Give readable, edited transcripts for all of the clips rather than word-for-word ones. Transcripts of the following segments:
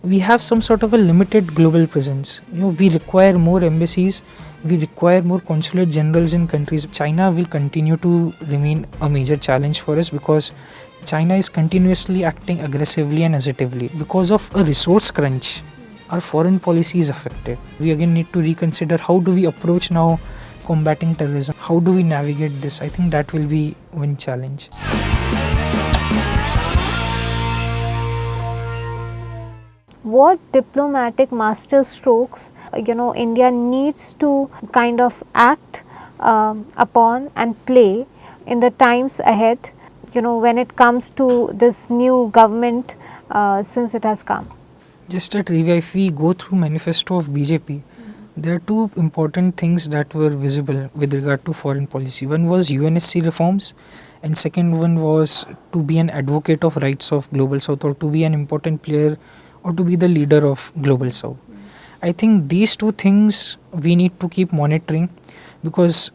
We have some sort of a limited global presence. We require more embassies, we require more consulate generals in countries. China will continue to remain a major challenge for us because China is continuously acting aggressively and assertively. Because of a resource crunch, our foreign policy is affected. We again need to reconsider how do we approach now combating terrorism? How do we navigate this? I think that will be one challenge. What diplomatic master strokes India needs to kind of act upon and play in the times ahead, when it comes to this new government since it has come? Just a trivia, if we go through manifesto of BJP, there are two important things that were visible with regard to foreign policy. One was UNSC reforms, and second one was to be an advocate of rights of Global South, or to be an important player, or to be the leader of Global South. I think these two things we need to keep monitoring, because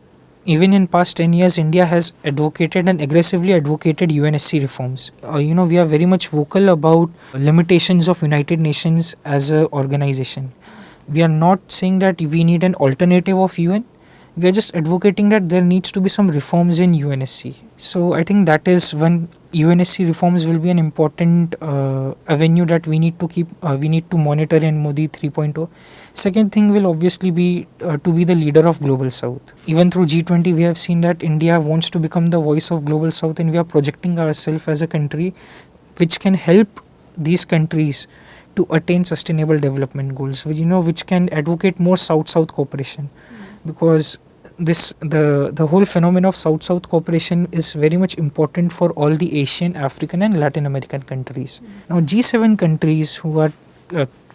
even in past 10 years, India has advocated and aggressively advocated UNSC reforms. We are very much vocal about limitations of United Nations as an organization. We are not saying that we need an alternative of UN. We are just advocating that there needs to be some reforms in UNSC. So I think that is when UNSC reforms will be an important avenue that we need to monitor in Modi 3.0. Second thing will obviously be to be the leader of Global South. Even through G20, we have seen that India wants to become the voice of Global South, and we are projecting ourselves as a country which can help these countries to attain sustainable development goals, which can advocate more South-South cooperation, because the whole phenomenon of South-South cooperation is very much important for all the Asian, African and Latin American countries. Now G7 countries, who are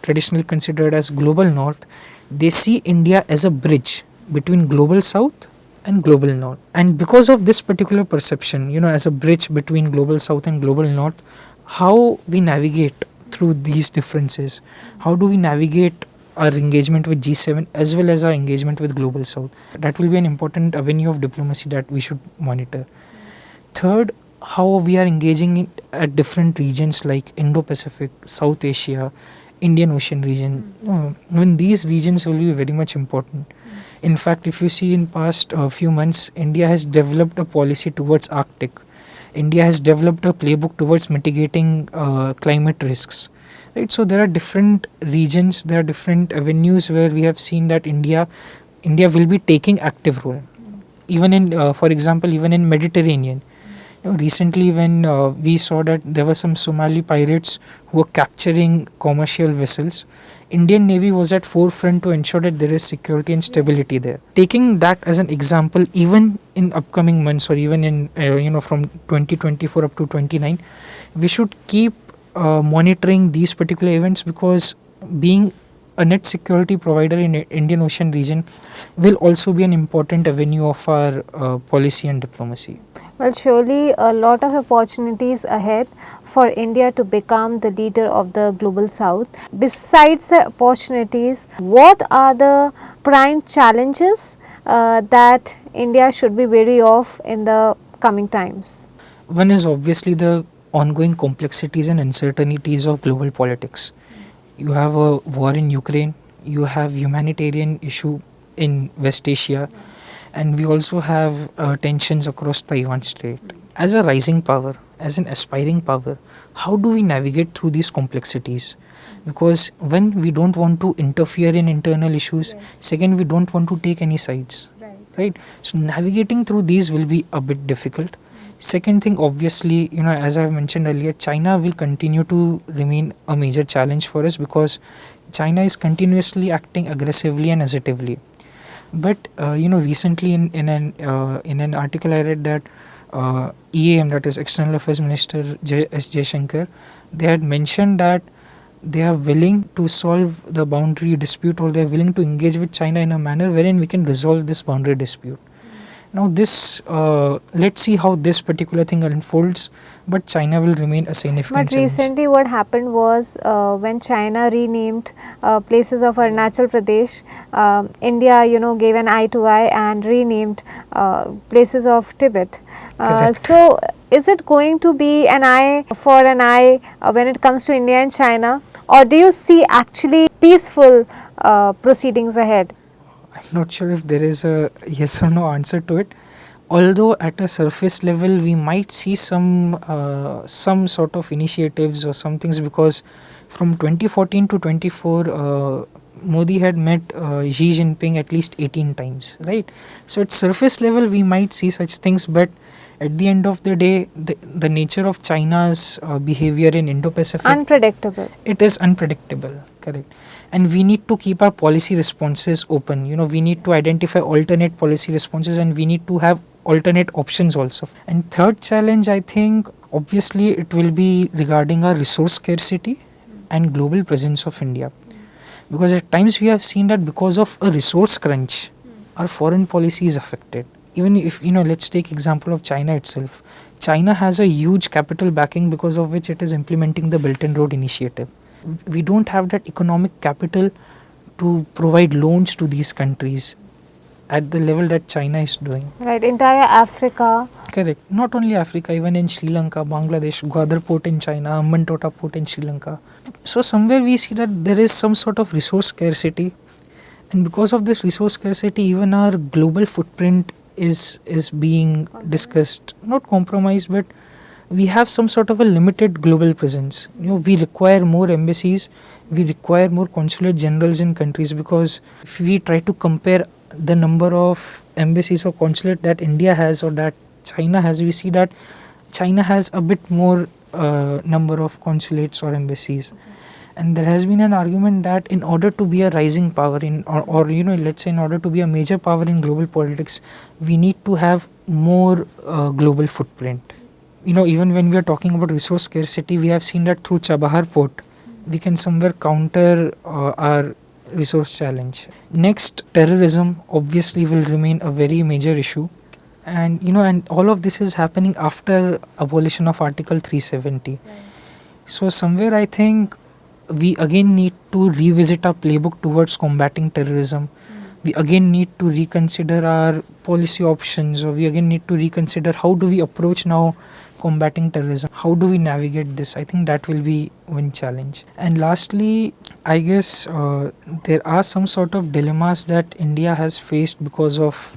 traditionally considered as Global North, they see India as a bridge between Global South and Global North. And because of this particular perception, as a bridge between Global South and Global North, how we navigate through these differences, how do we navigate our engagement with G7 as well as our engagement with Global South, that will be an important avenue of diplomacy that we should monitor. Third, how we are engaging at different regions like Indo-Pacific, South Asia, Indian Ocean region. When these regions will be very much important. In fact, if you see in past few months, India has developed a policy towards Arctic. India has developed a playbook towards mitigating climate risks. Right, so there are different regions, there are different avenues where we have seen that India will be taking active role. Even in, for example, even in Mediterranean. Recently, when we saw that there were some Somali pirates who were capturing commercial vessels, Indian Navy was at forefront to ensure that there is security and stability there. Taking that as an example, even in upcoming months, or even in from 2024 up to 29, we should keep monitoring these particular events, because being a net security provider in Indian Ocean region will also be an important avenue of our policy and diplomacy. Well, surely a lot of opportunities ahead for India to become the leader of the Global South. Besides the opportunities, what are the prime challenges that India should be wary of in the coming times? One is obviously the ongoing complexities and uncertainties of global politics. You have a war in Ukraine, you have humanitarian issue in West Asia, and we also have tensions across Taiwan Strait. As a rising power, as an aspiring power, how do we navigate through these complexities? Because when we don't want to interfere in internal issues, second, we don't want to take any sides. Right? So navigating through these will be a bit difficult. Second thing, obviously, as I've mentioned earlier, China will continue to remain a major challenge for us, because China is continuously acting aggressively and assertively. But recently in an article I read that EAM, that is External Affairs Minister S. Jaishankar, they had mentioned that they are willing to solve the boundary dispute, or they are willing to engage with China in a manner wherein we can resolve this boundary dispute. Now, this let's see how this particular thing unfolds, but China will remain a significant But challenge. recently, what happened was when China renamed places of Arunachal Pradesh, India, gave an eye to eye and renamed places of Tibet. Correct. So, is it going to be an eye for an eye when it comes to India and China, or do you see actually peaceful proceedings ahead? I'm not sure if there is a yes or no answer to it. Although at a surface level, we might see some sort of initiatives or some things, because from 2014 to 24, Modi had met Xi Jinping at least 18 times, right? So at surface level, we might see such things, but at the end of the day, the nature of China's behavior in Indo-Pacific, Unpredictable. it is unpredictable, correct? And we need to keep our policy responses open. We need to identify alternate policy responses, and we need to have alternate options also. And third challenge, I think, obviously it will be regarding our resource scarcity and global presence of India, because at times we have seen that because of a resource crunch, our foreign policy is affected. Even if, let's take example of China itself. China has a huge capital backing, because of which it is implementing the Belt and Road Initiative. We don't have that economic capital to provide loans to these countries at the level that China is doing. Right, entire Africa. Correct. Not only Africa, even in Sri Lanka, Bangladesh, Gwadar port in China, Hambantota port in Sri Lanka. So somewhere we see that there is some sort of resource scarcity, and because of this resource scarcity, even our global footprint is being discussed, not compromised, but we have some sort of a limited global presence. We require more embassies, we require more consulate generals in countries, because if we try to compare the number of embassies or consulate that India has or that China has, we see that China has a bit more number of consulates or embassies. And there has been an argument that in order to be a rising power or let's say in order to be a major power in global politics, we need to have more global footprint. Even when we are talking about resource scarcity, we have seen that through Chabahar port, we can somewhere counter our resource challenge. Next, terrorism obviously will remain a very major issue. And, and all of this is happening after abolition of Article 370. Right. So somewhere I think we again need to revisit our playbook towards combating terrorism. We again need to reconsider our policy options, or we again need to reconsider how do we approach now combating terrorism. How do we navigate this? I think that will be one challenge. And lastly, I guess there are some sort of dilemmas that India has faced because of,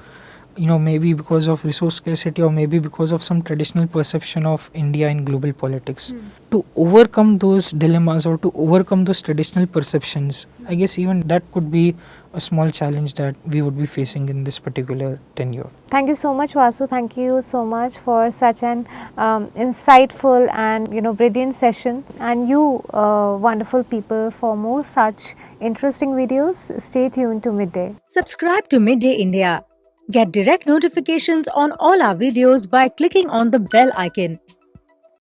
maybe because of resource scarcity, or maybe because of some traditional perception of India in global politics. To overcome those dilemmas or to overcome those traditional perceptions, I guess even that could be a small challenge that we would be facing in this particular tenure. Thank you so much, Vasu. Thank you so much for such an insightful and brilliant session. And you wonderful people, for more such interesting videos, stay tuned to Midday. Subscribe to Midday India. Get direct notifications on all our videos by clicking on the bell icon.